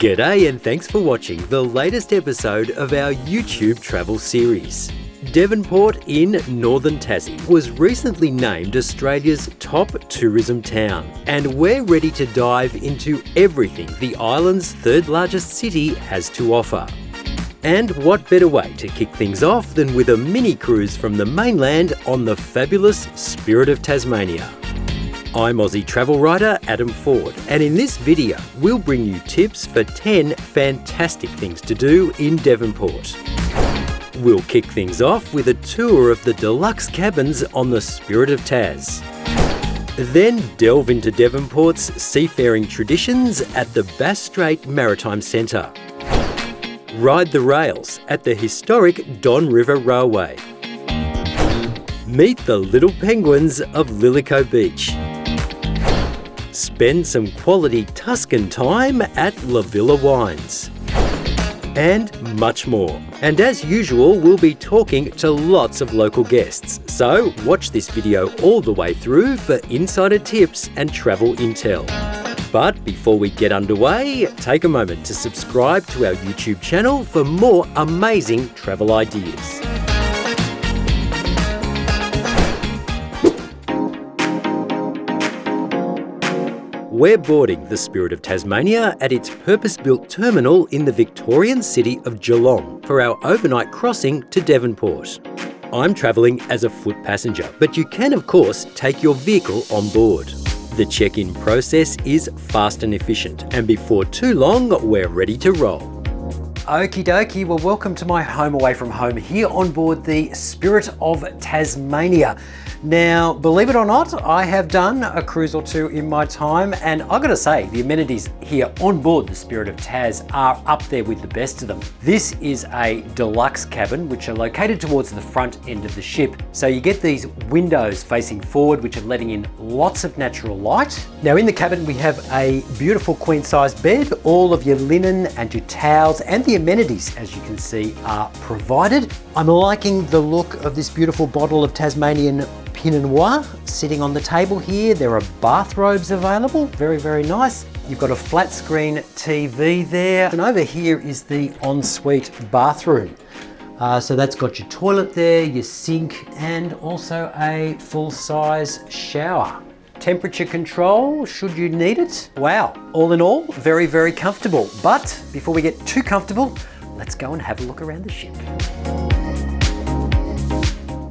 G'day and thanks for watching the latest episode of our YouTube travel series. Devonport in Northern Tassie was recently named Australia's top tourism town, and we're ready to dive into everything the island's third largest city has to offer. And what better way to kick things off than with a mini cruise from the mainland on the fabulous Spirit of Tasmania. I'm Aussie travel writer Adam Ford, and in this video we'll bring you tips for 10 fantastic things to do in Devonport. We'll kick things off with a tour of the Deluxe Cabins on the Spirit of Tas. Then delve into Devonport's seafaring traditions at the Bass Strait Maritime Centre. Ride the rails at the historic Don River Railway. Meet the little penguins of Lillico Beach. Spend some quality Tuscan time at La Villa Wines. And much more. And as usual, we'll be talking to lots of local guests. So watch this video all the way through for insider tips and travel intel. But before we get underway, take a moment to subscribe to our YouTube channel for more amazing travel ideas. We're boarding the Spirit of Tasmania at its purpose-built terminal in the Victorian city of Geelong for our overnight crossing to Devonport. I'm travelling as a foot passenger, but you can of course take your vehicle on board. The check-in process is fast and efficient, and before too long, we're ready to roll. Okie dokie, well welcome to my home away from home here on board the Spirit of Tasmania. Now, believe it or not, I have done a cruise or two in my time, and I've got to say, the amenities here on board the Spirit of Tas are up there with the best of them. This is a deluxe cabin, which are located towards the front end of the ship. So you get these windows facing forward, which are letting in lots of natural light. Now in the cabin, we have a beautiful queen-size bed, all of your linen and your towels, and the amenities, as you can see, are provided. I'm liking the look of this beautiful bottle of Tasmanian Pinot Noir sitting on the table here. There are bathrobes available, very, very nice. You've got a flat screen TV there. And over here is the ensuite bathroom. So that's got your toilet there, your sink, and also a full-size shower. Temperature control, should you need it. Wow, all in all, very, very comfortable. But before we get too comfortable, let's go and have a look around the ship.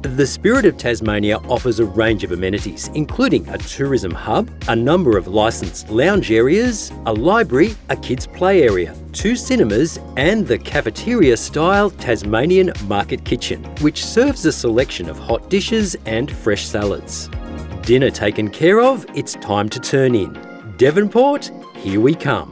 The Spirit of Tasmania offers a range of amenities, including a tourism hub, a number of licensed lounge areas, a library, a kids' play area, 2 cinemas, and the cafeteria-style Tasmanian market kitchen, which serves a selection of hot dishes and fresh salads. Dinner taken care of, it's time to turn in. Devonport, here we come.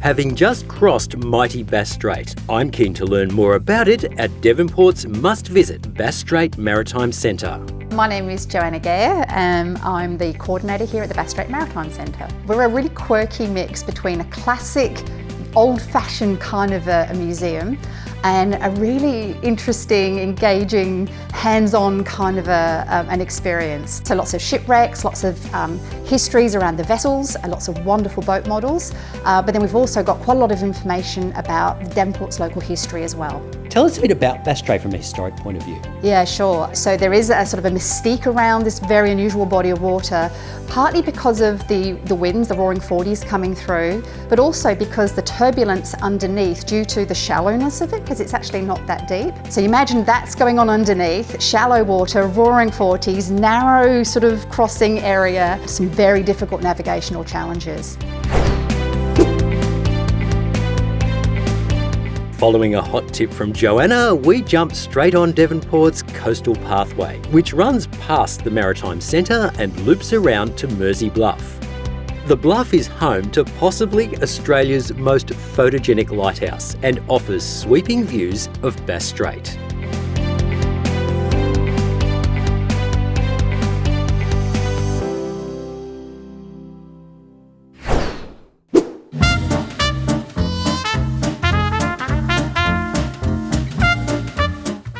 Having just crossed mighty Bass Strait, I'm keen to learn more about it at Devonport's must-visit Bass Strait Maritime Centre. My name is Joanna Gare, I'm the coordinator here at the Bass Strait Maritime Centre. We're a really quirky mix between a classic, old-fashioned kind of a museum and a really interesting, engaging, hands-on kind of an experience. So lots of shipwrecks, lots of histories around the vessels, and lots of wonderful boat models. But then we've also got quite a lot of information about Devonport's local history as well. Tell us a bit about Bass Strait from a historic point of view. Yeah, sure. So there is a sort of a mystique around this very unusual body of water, partly because of the winds, the roaring 40s coming through, but also because the turbulence underneath due to the shallowness of it, because it's actually not that deep. So you imagine that's going on underneath, shallow water, roaring 40s, narrow sort of crossing area, some very difficult navigational challenges. Following a hot tip from Joanna, we jump straight on Devonport's coastal pathway, which runs past the Maritime Centre and loops around to Mersey Bluff. The Bluff is home to possibly Australia's most photogenic lighthouse and offers sweeping views of Bass Strait.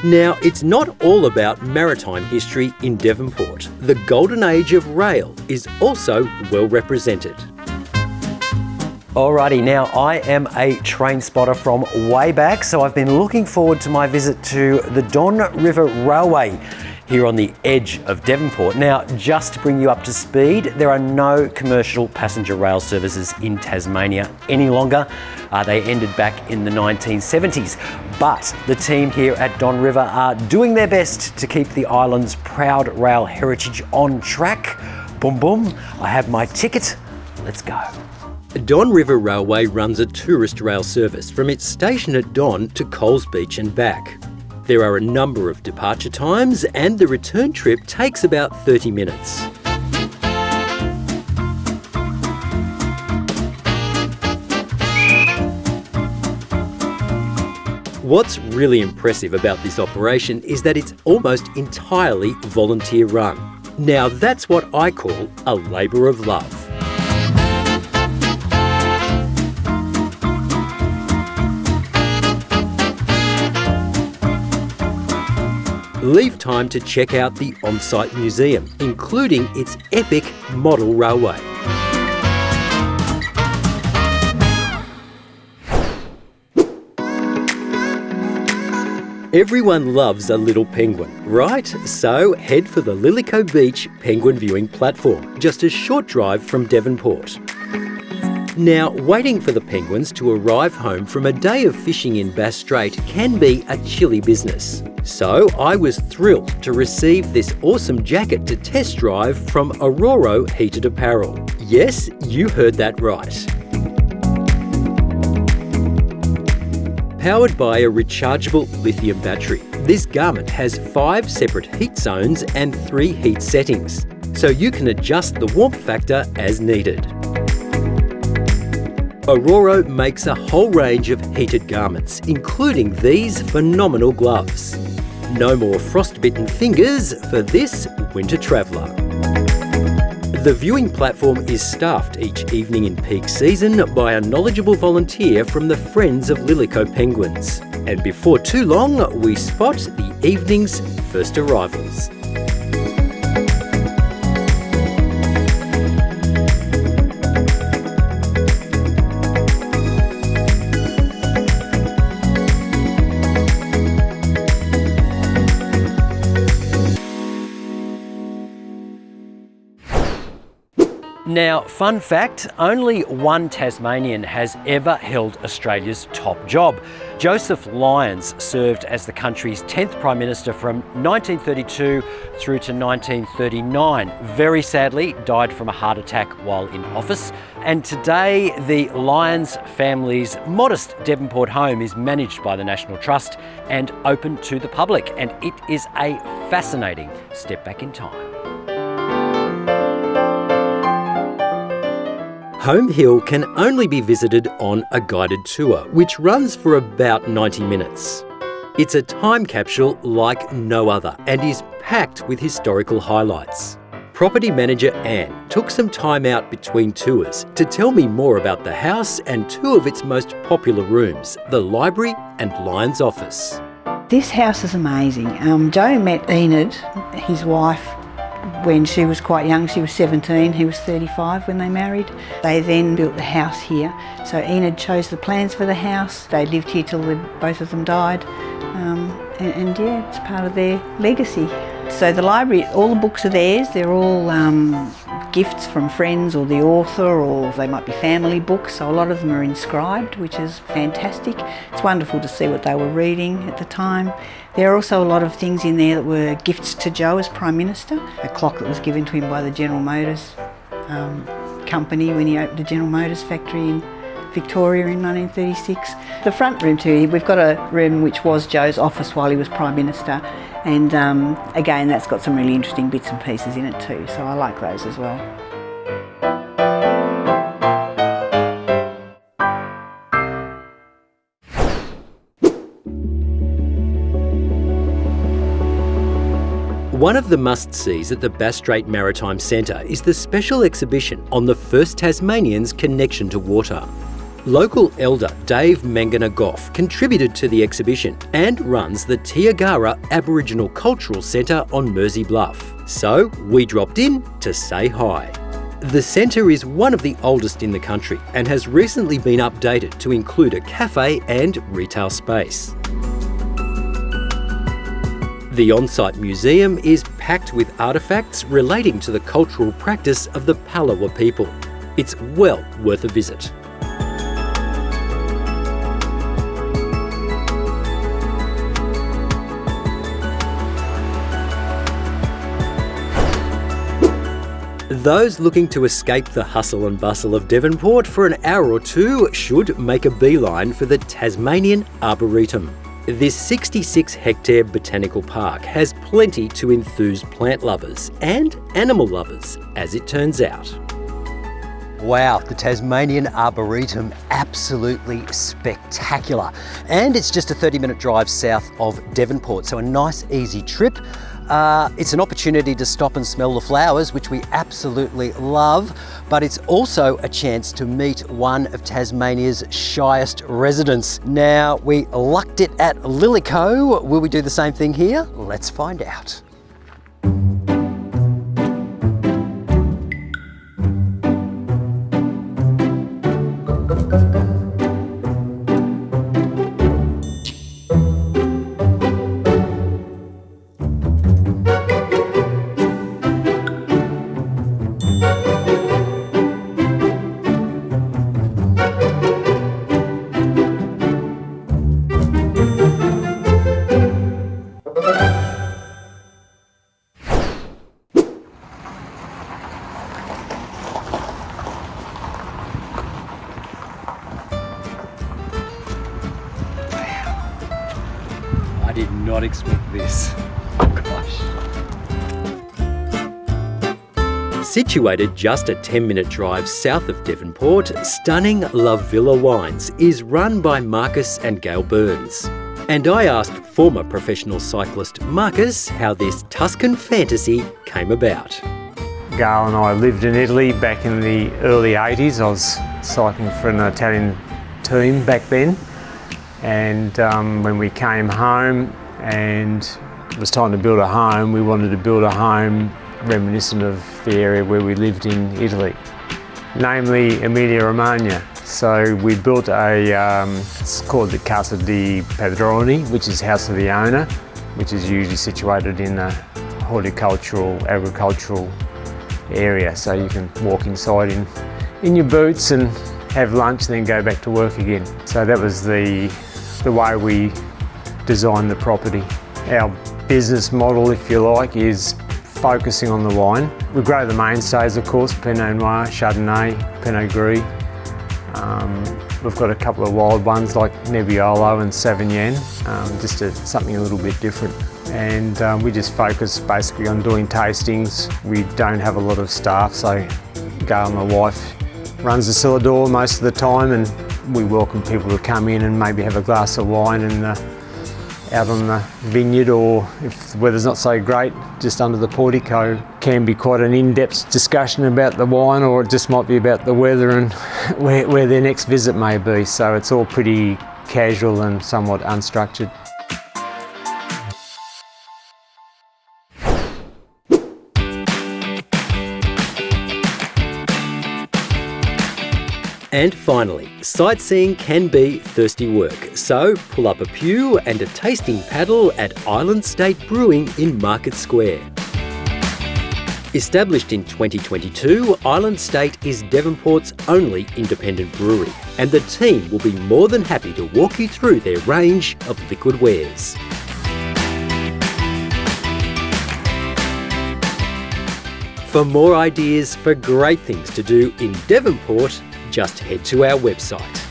Now, it's not all about maritime history in Devonport. The golden age of rail is also well represented. Alrighty, now I am a train spotter from way back, so I've been looking forward to my visit to the Don River Railway here on the edge of Devonport. Now, just to bring you up to speed, there are no commercial passenger rail services in Tasmania any longer. They ended back in the 1970s. But the team here at Don River are doing their best to keep the island's proud rail heritage on track. Boom, boom, I have my ticket. Let's go. Don River Railway runs a tourist rail service from its station at Don to Coles Beach and back. There are a number of departure times and the return trip takes about 30 minutes. What's really impressive about this operation is that it's almost entirely volunteer run. Now that's what I call a labour of love. Leave time to check out the on-site museum, including its epic model railway. Everyone loves a little penguin, right? So head for the Lillico Beach penguin viewing platform, just a short drive from Devonport. Now, waiting for the penguins to arrive home from a day of fishing in Bass Strait can be a chilly business. So I was thrilled to receive this awesome jacket to test drive from Ororo Heated Apparel. Yes, you heard that right. Powered by a rechargeable lithium battery, this garment has 5 separate heat zones and 3 heat settings, so you can adjust the warmth factor as needed. Ororo makes a whole range of heated garments, including these phenomenal gloves. No more frostbitten fingers for this winter traveller. The viewing platform is staffed each evening in peak season by a knowledgeable volunteer from the Friends of Lillico Penguins. And before too long, we spot the evening's first arrivals. Now, fun fact, only one Tasmanian has ever held Australia's top job. Joseph Lyons served as the country's 10th Prime Minister from 1932 through to 1939. Very sadly, died from a heart attack while in office. And today, the Lyons family's modest Devonport home is managed by the National Trust and open to the public. And it is a fascinating step back in time. Home Hill can only be visited on a guided tour, which runs for about 90 minutes. It's a time capsule like no other and is packed with historical highlights. Property manager Anne took some time out between tours to tell me more about the house and 2 of its most popular rooms, the library and Lyons office. This house is amazing. Joe met Enid, his wife, when she was quite young. She was 17, he was 35 when they married. They then built the house here. So Enid chose the plans for the house. They lived here till both of them died. And yeah, it's part of their legacy. So the library, all the books are theirs. They're all gifts from friends or the author, or they might be family books. So a lot of them are inscribed, which is fantastic. It's wonderful to see what they were reading at the time. There are also a lot of things in there that were gifts to Joe as Prime Minister. A clock that was given to him by the General Motors company when he opened a General Motors factory in Victoria in 1936. The front room too, we've got a room which was Joe's office while he was Prime Minister, and again that's got some really interesting bits and pieces in it too, so I like those as well. One of the must-sees at the Bass Strait Maritime Centre is the special exhibition on the first Tasmanians' connection to water. Local elder Dave Mangana-Goff contributed to the exhibition and runs the Tiagarra Aboriginal Cultural Centre on Mersey Bluff. So we dropped in to say hi. The centre is one of the oldest in the country and has recently been updated to include a cafe and retail space. The on-site museum is packed with artefacts relating to the cultural practice of the Palawa people. It's well worth a visit. Those looking to escape the hustle and bustle of Devonport for an hour or two should make a beeline for the Tasmanian Arboretum. This 66-hectare botanical park has plenty to enthuse plant lovers and animal lovers, as it turns out. Wow, the Tasmanian Arboretum, absolutely spectacular. And it's just a 30-minute drive south of Devonport, so a nice easy trip. It's an opportunity to stop and smell the flowers, which we absolutely love, but it's also a chance to meet one of Tasmania's shyest residents. Now, we lucked it at Lillico. Will we do the same thing here? Let's find out. I did not expect this. Gosh. Situated just a 10-minute drive south of Devonport, stunning La Villa Wines is run by Marcus and Gail Burns. And I asked former professional cyclist Marcus how this Tuscan fantasy came about. Gail and I lived in Italy back in the early 80s. I was cycling for an Italian team back then. And when we came home and it was time to build a home, we wanted to build a home reminiscent of the area where we lived in Italy, namely Emilia-Romagna. So we built it's called the Casa di Padroni, which is House of the Owner, which is usually situated in a horticultural, agricultural area. So you can walk inside in your boots and have lunch, then go back to work again. So that was the way we designed the property. Our business model, if you like, is focusing on the wine. We grow the mainstays, of course, Pinot Noir, Chardonnay, Pinot Gris. We've got a couple of wild ones like Nebbiolo and Sauvignon, just something a little bit different. And we just focus basically on doing tastings. We don't have a lot of staff, so Gail, my wife, runs the cellar door most of the time, and we welcome people to come in and maybe have a glass of wine and out on the vineyard, or if the weather's not so great, just under the portico. Can be quite an in-depth discussion about the wine, or it just might be about the weather and where their next visit may be. So it's all pretty casual and somewhat unstructured. And finally, sightseeing can be thirsty work, so pull up a pew and a tasting paddle at Island State Brewing in Market Square. Established in 2022, Island State is Devonport's only independent brewery, and the team will be more than happy to walk you through their range of liquid wares. For more ideas for great things to do in Devonport, just head to our website.